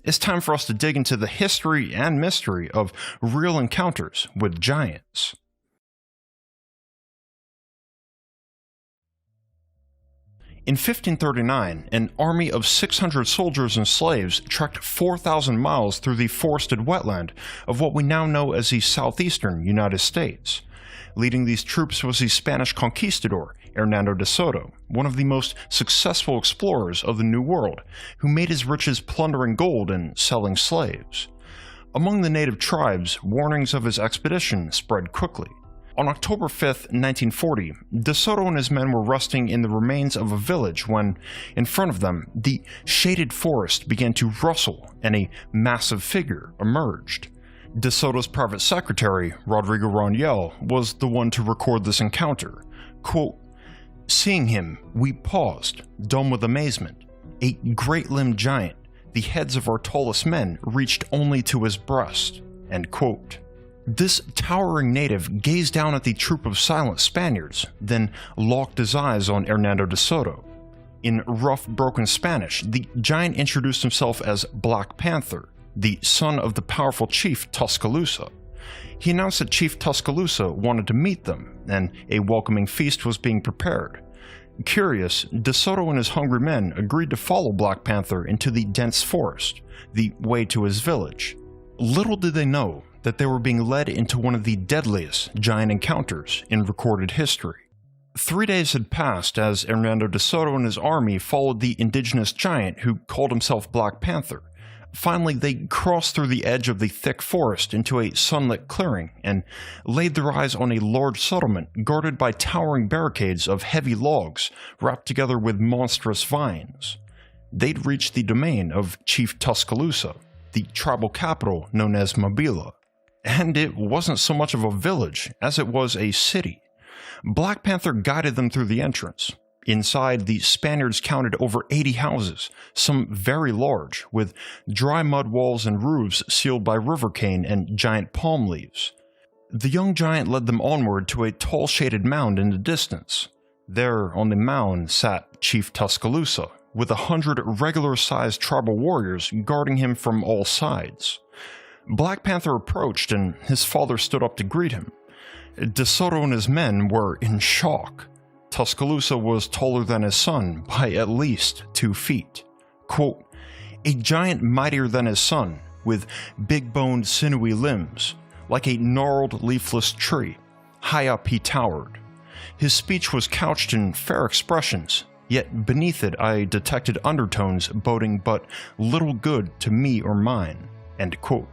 it's time for us to dig into the history and mystery of real encounters with giants. In 1539, an army of 600 soldiers and slaves trekked 4,000 miles through the forested wetland of what we now know as the southeastern United States. Leading these troops was the Spanish conquistador Hernando de Soto, one of the most successful explorers of the New World, who made his riches plundering gold and selling slaves. Among the native tribes, warnings of his expedition spread quickly. On October 5, 1940, De Soto and his men were resting in the remains of a village when, in front of them, the shaded forest began to rustle and a massive figure emerged. De Soto's private secretary, Rodrigo Rangel, was the one to record this encounter. Quote, "Seeing him, we paused, dumb with amazement. A great-limbed giant, the heads of our tallest men reached only to his breast." End quote. This towering native gazed down at the troop of silent Spaniards, then locked his eyes on Hernando de Soto. In rough, broken Spanish, the giant introduced himself as Black Panther, the son of the powerful chief Tuscaloosa. He announced that Chief Tuscaloosa wanted to meet them, and a welcoming feast was being prepared. Curious, De Soto and his hungry men agreed to follow Black Panther into the dense forest, the way to his village. Little did they know that they were being led into one of the deadliest giant encounters in recorded history. 3 days had passed as Hernando de Soto and his army followed the indigenous giant who called himself Black Panther. Finally, they crossed through the edge of the thick forest into a sunlit clearing and laid their eyes on a large settlement guarded by towering barricades of heavy logs wrapped together with monstrous vines. They'd reached the domain of Chief Tuscaloosa, the tribal capital known as Mobila. And it wasn't so much of a village as it was a city. Black Panther guided them through the entrance. Inside, the Spaniards counted over 80 houses, some very large, with dry mud walls and roofs sealed by river cane and giant palm leaves. The young giant led them onward to a tall shaded mound in the distance. There on the mound sat Chief Tuscaloosa, with 100 regular-sized tribal warriors guarding him from all sides. Black Panther approached and his father stood up to greet him. De Soto and his men were in shock. Tuscaloosa was taller than his son by at least 2 feet. Quote, "A giant mightier than his son, with big-boned sinewy limbs, like a gnarled leafless tree. High up he towered. His speech was couched in fair expressions, yet beneath it I detected undertones boding but little good to me or mine." End quote.